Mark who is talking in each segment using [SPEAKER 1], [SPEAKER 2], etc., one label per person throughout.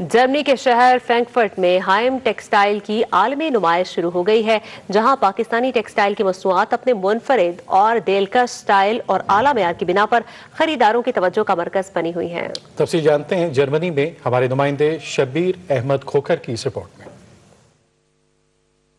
[SPEAKER 1] Germany के शहर Frankfurt में हाइम टेक्सटाइल की आलमी नुमाइश शुरू हो गई है, जहां पाकिस्तानी टेक्सटाइल की मसनूआत अपने मुनफरिद और दिलकश स्टाइल और आला मेयार की बिना पर खरीदारों की तवज्जो का मरकज बनी हुई है।
[SPEAKER 2] तफसील जानते हैं जर्मनी में हमारे नुमाइंदे शब्बीर अहमद खोखर की इस रिपोर्ट में।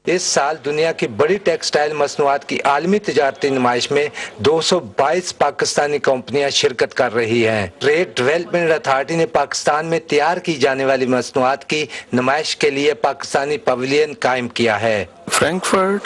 [SPEAKER 3] इस साल दुनिया की बड़ी टेक्सटाइल मसनूआत की आलमी तिजारती नुमाइश में 222 पाकिस्तानी कंपनियां शिरकत कर रही हैं। ट्रेड डेवलपमेंट अथॉरिटी ने पाकिस्तान में तैयार की जाने वाली मसनूआत की नुमाइश के लिए पाकिस्तानी पवेलियन कायम किया है।
[SPEAKER 4] फ्रैंकफर्ट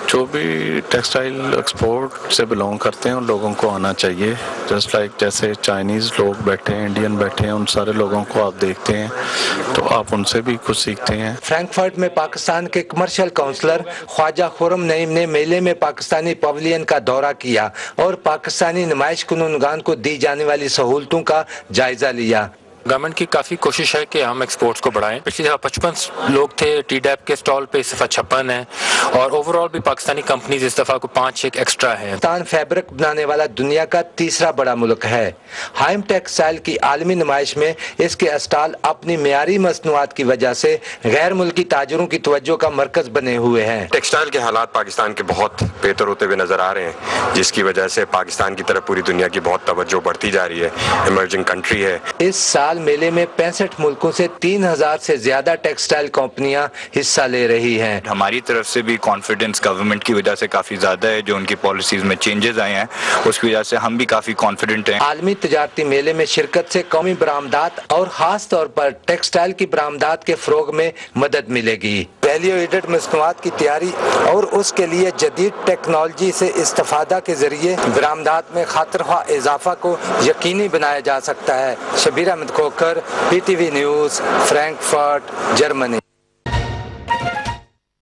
[SPEAKER 4] जो भी टेक्सटाइल एक्सपोर्ट से बिलोंग करते हैं उन लोगों को आना चाहिए। जस्ट लाइक जैसे चाइनीज़ लोग बैठे हैं, इंडियन बैठे हैं, उन सारे लोगों को आप देखते हैं तो आप उनसे भी कुछ सीखते हैं।
[SPEAKER 3] फ्रैंकफर्ट में पाकिस्तान के कमर्शियल काउंसलर ख्वाजा खुर्रम नईम ने मेले में पाकिस्तानी पवेलियन का दौरा किया और पाकिस्तानी नुमाइश कुनूनगान को दी जाने वाली सहूलतों का जायजा लिया।
[SPEAKER 5] गवर्नमेंट की काफ़ी कोशिश है कि हम एक्सपोर्ट्स को बढ़ाएं। पिछली दफ़ा 55 लोग थे टी-डैप के स्टॉल पे, इस दफ़ा 56 है और ओवरऑल भी पाकिस्तानी कंपनीज इस दफ़ा को 5-6 एक्स्ट्रा है।
[SPEAKER 3] पाकिस्तान फैब्रिक बनाने वाला दुनिया का तीसरा बड़ा मुल्क है। हाइम टेक्सटाइल की आलमी नुमाइश में इसके स्टॉल अपनी मियारी मसनूआत की वजह से गैर मुल्की ताजरों की तवज्जो का मरकज बने हुए हैं।
[SPEAKER 6] टेक्सटाइल के हालात पाकिस्तान के बहुत बेहतर होते हुए नजर आ रहे हैं, जिसकी वजह से पाकिस्तान की तरफ पूरी दुनिया की बहुत तवज्जो बढ़ती जा रही है। इमर्जिंग कंट्री है।
[SPEAKER 3] इस साल मेले में 65 मुल्कों से 3000 से ज्यादा टेक्सटाइल कंपनियां हिस्सा ले रही हैं।
[SPEAKER 7] हमारी तरफ से भी कॉन्फिडेंस गवर्नमेंट की वजह से काफी ज्यादा है, जो उनकी पॉलिसीज में चेंजेस आए हैं उसकी वजह से हम भी काफी कॉन्फिडेंट हैं।
[SPEAKER 3] आलमी तिजारती मेले में शिरकत से कौमी बरामदात और खास तौर पर टेक्सटाइल की बरामदात के फरोग में मदद मिलेगी। वैल्यू एडेड मसनूआत की तैयारी और उसके लिए जदीद टेक्नोलॉजी से इस्तेफादा के जरिए बरामदात में खातिरख्वाह इजाफा को यकीनी बनाया जा सकता है। Shabbir Ahmed Khokhar, PTV news, Frankfurt, Germany.